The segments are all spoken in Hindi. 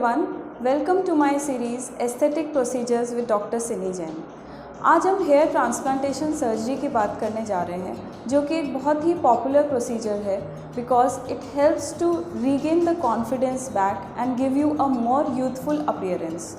everyone, welcome to my series Aesthetic Procedures with Dr. Sini Jain। आज हम हेयर ट्रांसप्लांटेशन सर्जरी की बात करने जा रहे हैं, जो कि एक बहुत ही पॉपुलर प्रोसीजर है because it helps to regain the confidence back and give you a more youthful appearance.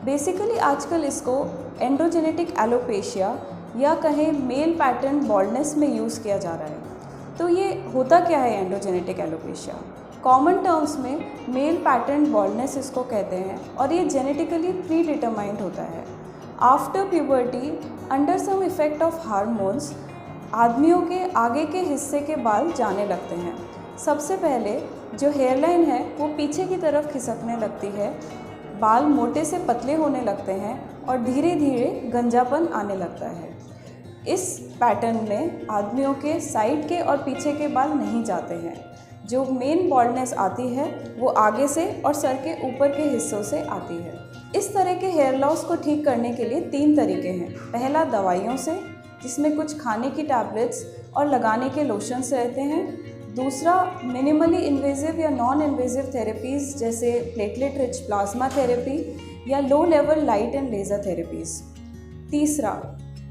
Basically आजकल इसको एंड्रोजेनेटिक एलोपेशिया या कहें मेल पैटर्न बॉल्डनेस में यूज़ किया जा रहा है। तो ये होता क्या है एंड्रोजेनेटिक एलोपेशिया? कॉमन टर्म्स में मेल पैटर्न बॉल्डनेस इसको कहते हैं और ये जेनेटिकली प्री डिटरमाइंड होता है। After puberty under some effect of hormones आदमियों के आगे के हिस्से के बाल जाने लगते हैं। सबसे पहले जो हेयरलाइन है वो पीछे की तरफ खिसकने लगती है, बाल मोटे से पतले होने लगते हैं और धीरे धीरे गंजापन आने लगता है। इस पैटर्न में आदमियों के साइड के और पीछे के बाल नहीं जाते हैं। जो मेन बॉल्डनेस आती है वो आगे से और सर के ऊपर के हिस्सों से आती है। इस तरह के हेयर लॉस को ठीक करने के लिए 3 तरीके हैं। पहला दवाइयों से, जिसमें कुछ खाने की टैबलेट्स और लगाने के लोशंस रहते हैं। दूसरा मिनिमली इन्वेजिव या नॉन इन्वेजिव थेरेपीज़ जैसे प्लेटलेट रिच प्लाज्मा थेरेपी या low level light and laser therapies. तीसरा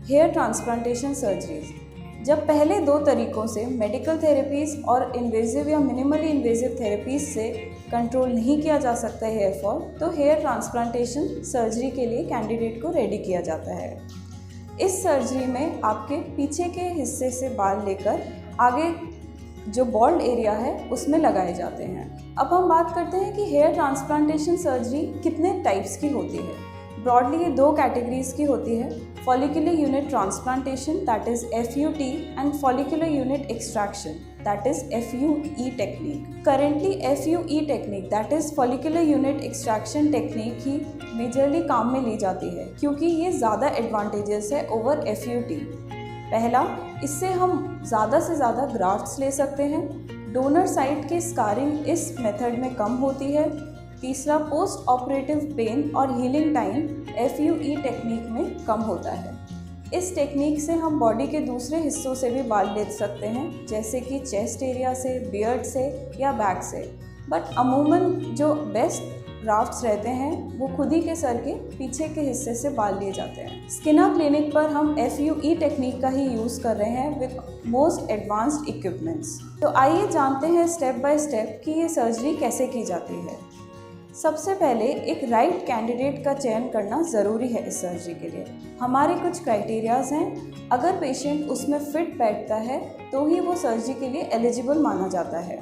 हेयर ट्रांसप्लांटेशन सर्जरीज। जब पहले 2 तरीकों से मेडिकल थेरेपीज़ और इन्वेजिव या मिनिमली इन्वेजिव थेरेपीज़ से कंट्रोल नहीं किया जा सकता है हेयर फॉल, तो हेयर ट्रांसप्लांटेशन सर्जरी के लिए कैंडिडेट को रेडी किया जाता है। इस सर्जरी में आपके पीछे के हिस्से से बाल लेकर आगे जो बॉल्ड एरिया है उसमें लगाए जाते हैं। अब हम बात करते हैं कि हेयर ट्रांसप्लांटेशन सर्जरी कितने टाइप्स की होती है। ब्रॉडली ये 2 कैटेगरीज की होती है, follicular unit transplantation that is FUT and follicular unit extraction that is FUE technique. Currently FUE technique that is follicular unit extraction technique he majorly काम में ली जाती है, क्योंकि ये ज़्यादा एडवांटेजेस है ओवर FUT। पहला, इससे हम ज़्यादा से ज़्यादा ग्राफ्ट्स ले सकते हैं। डोनर साइड की स्कारिंग इस मेथड में कम होती है। तीसरा, पोस्ट ऑपरेटिव पेन और हीलिंग टाइम FUE टेक्निक में कम होता है। इस टेक्निक से हम बॉडी के दूसरे हिस्सों से भी बाल ले सकते हैं, जैसे कि चेस्ट एरिया से, बियर्ड से या बैक से। बट अमूमन जो बेस्ट ग्राफ्ट्स रहते हैं वो खुद ही के सर के पीछे के हिस्से से बाल लिए जाते हैं। स्किना क्लिनिक पर हम FUE टेक्निक का ही यूज़ कर रहे हैं विद मोस्ट एडवांस्ड इक्विपमेंट्स। तो आइए जानते हैं स्टेप बाय स्टेप कि ये सर्जरी कैसे की जाती है। सबसे पहले एक राइट कैंडिडेट का चयन करना ज़रूरी है इस सर्जरी के लिए। हमारे कुछ क्राइटेरियाज़ हैं। अगर पेशेंट उसमें फिट बैठता है तो ही वो सर्जरी के लिए एलिजिबल माना जाता है।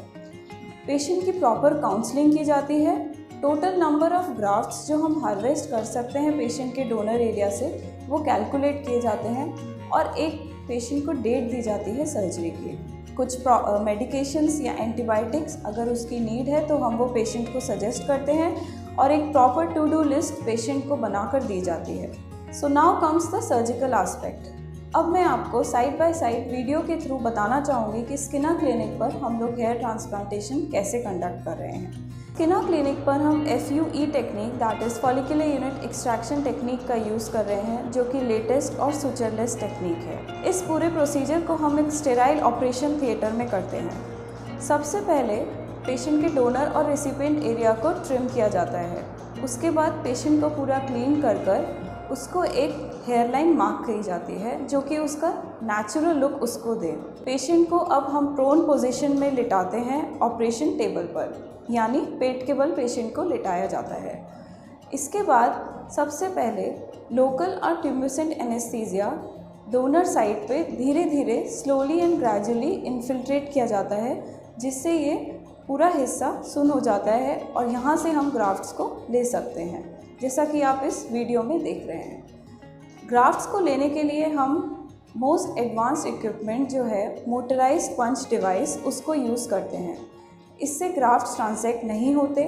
पेशेंट की प्रॉपर काउंसलिंग की जाती है। टोटल नंबर ऑफ ग्राफ्ट्स जो हम हार्वेस्ट कर सकते हैं पेशेंट के डोनर एरिया से वो कैलकुलेट किए जाते हैं और एक पेशेंट को डेट दी जाती है सर्जरी की। कुछ मेडिकेशंस या एंटीबायोटिक्स अगर उसकी नीड है तो हम वो पेशेंट को सजेस्ट करते हैं और एक proper to do list patient को बनाकर दी जाती है। So now comes the surgical aspect. अब मैं आपको साइड बाय साइड वीडियो के थ्रू बताना चाहूँगी कि स्किना क्लिनिक पर हम लोग हेयर ट्रांसप्लांटेशन कैसे कंडक्ट कर रहे हैं। स्किना क्लिनिक पर हम FUE technique that is follicular unit extraction technique का यूज़ कर रहे हैं, जो कि लेटेस्ट और सुचरलेस टेक्निक है। इस पूरे प्रोसीजर को हम एक स्टेराइल ऑपरेशन थिएटर में करते हैं। सबसे पहले पेशेंट के डोनर और रेसिपिएंट एरिया को ट्रिम किया जाता है। उसके बाद पेशेंट को पूरा क्लीन कर उसको एक हेयरलाइन मार्क की जाती है, जो कि उसका नेचुरल लुक उसको दे। पेशेंट को अब हम प्रोन पोजीशन में लिटाते हैं ऑपरेशन टेबल पर, यानी पेट के बल पेशेंट को लिटाया जाता है। इसके बाद सबसे पहले लोकल और ट्यूमेसेंट एनेस्थीसिया डोनर साइड पे धीरे धीरे स्लोली एंड ग्रेजुअली इन्फिल्ट्रेट किया जाता है, जिससे ये पूरा हिस्सा सुन्न हो जाता है और यहाँ से हम ग्राफ्ट्स को ले सकते हैं, जैसा कि आप इस वीडियो में देख रहे हैं। ग्राफ्ट्स को लेने के लिए हम मोस्ट एडवांस्ड इक्विपमेंट जो है मोटराइज्ड पंच डिवाइस उसको यूज़ करते हैं। इससे ग्राफ्ट्स ट्रांसैक्ट नहीं होते।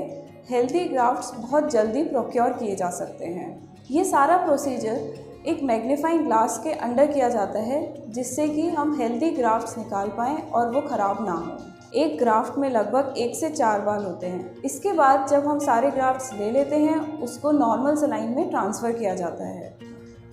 हेल्दी ग्राफ्ट्स बहुत जल्दी प्रोक्योर किए जा सकते हैं। ये सारा प्रोसीजर एक मैग्नीफाइंग ग्लास के अंडर किया जाता है, जिससे कि हम हेल्दी ग्राफ्ट्स निकाल पाएँ और वो ख़राब ना हो। एक ग्राफ्ट में लगभग 1 से 4 बाल होते हैं। इसके बाद जब हम सारे ग्राफ्ट्स ले लेते हैं उसको नॉर्मल सलाइन में ट्रांसफ़र किया जाता है।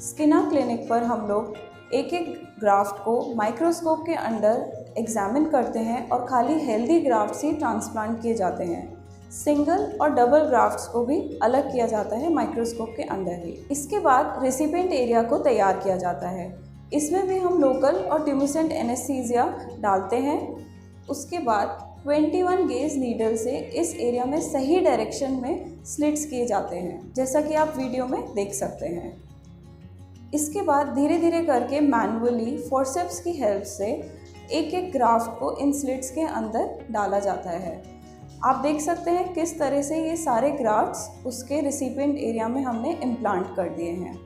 स्किना क्लिनिक पर हम लोग एक एक ग्राफ्ट को माइक्रोस्कोप के अंडर एग्जामिन करते हैं और खाली हेल्दी ग्राफ्ट्स ही ट्रांसप्लांट किए जाते हैं। सिंगल और डबल ग्राफ्ट्स को भी अलग किया जाता है माइक्रोस्कोप के अंदर ही। इसके बाद रेसिपिएंट एरिया को तैयार किया जाता है। इसमें भी हम लोकल और ट्यूमिसेंट एनेस्थीसिया डालते हैं। उसके बाद 21 गेज नीडल से इस एरिया में सही डायरेक्शन में स्लिट्स किए जाते हैं, जैसा कि आप वीडियो में देख सकते हैं। इसके बाद धीरे धीरे करके मैनुअली फोर्सेप्स की हेल्प से एक एक ग्राफ्ट को इन स्लिट्स के अंदर डाला जाता है। आप देख सकते हैं किस तरह से ये सारे ग्राफ्ट्स उसके रिसिपिएंट एरिया में हमने इम्प्लांट कर दिए हैं।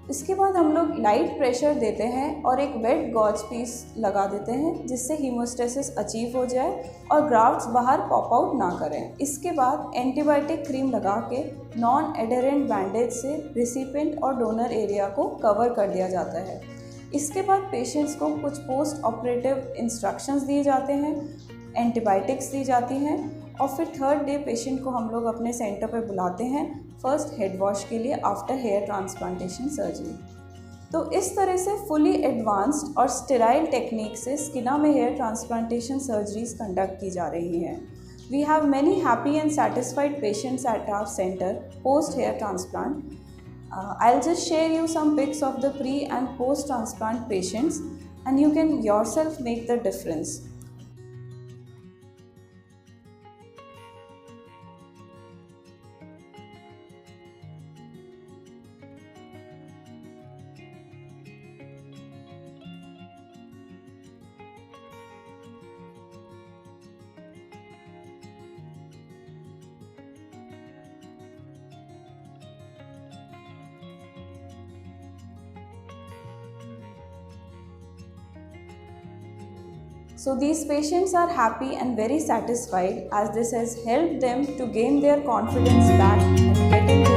इसके बाद हम लोग लाइट प्रेशर देते हैं और एक वेट गॉज पीस लगा देते हैं, जिससे हीमोस्टेसिस अचीव हो जाए और ग्राफ्ट्स बाहर पॉप आउट ना करें। इसके बाद एंटीबायोटिक क्रीम लगा के नॉन एडहेरेंट बैंडेज से रिसिपिएंट और डोनर एरिया को कवर कर दिया जाता है। इसके बाद पेशेंट्स को कुछ पोस्ट ऑपरेटिव इंस्ट्रक्शंस दिए जाते हैं, एंटीबायोटिक्स दी जाती हैं और फिर थर्ड डे पेशेंट को हम लोग अपने सेंटर पे बुलाते हैं फर्स्ट हेड वॉश के लिए आफ्टर हेयर ट्रांसप्लांटेशन सर्जरी। तो इस तरह से फुली एडवांस्ड और स्टेराइल टेक्निक से स्किना में हेयर ट्रांसप्लांटेशन सर्जरीज कंडक्ट की जा रही हैं। We have many happy and satisfied patients at our centre post hair transplant. I'll just share you some pics of the pre and post transplant patients and you can yourself make the difference. So these patients are happy and very satisfied as this has helped them to gain their confidence back and get in